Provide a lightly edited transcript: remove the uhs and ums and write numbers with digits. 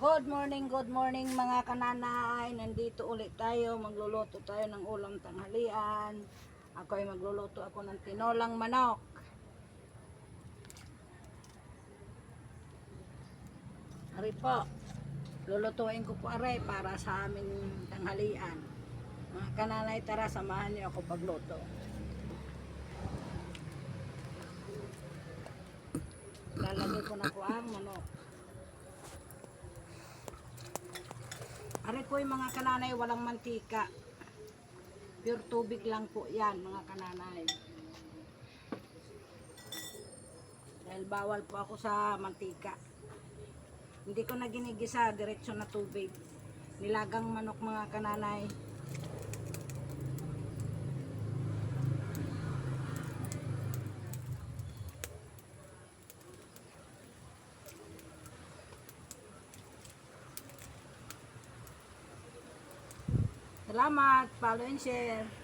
Good morning mga kananay. Nandito ulit tayo, magluluto tayo ng ulam tanghalian. Magluluto ako ng tinolang manok. Ari po, lulutuin ko po aray para sa aming tanghalian. Mga kananay, tara samahan niyo ako pagluto. Lalagay ko na po ang manok. Ari po yung mga kananay, walang mantika. Pure tubig lang po yan mga kananay. Dahil bawal po ako sa mantika. Hindi ko na ginigisa, diretso na tubig. Nilagang manok mga kananay. Salamat, follow and share.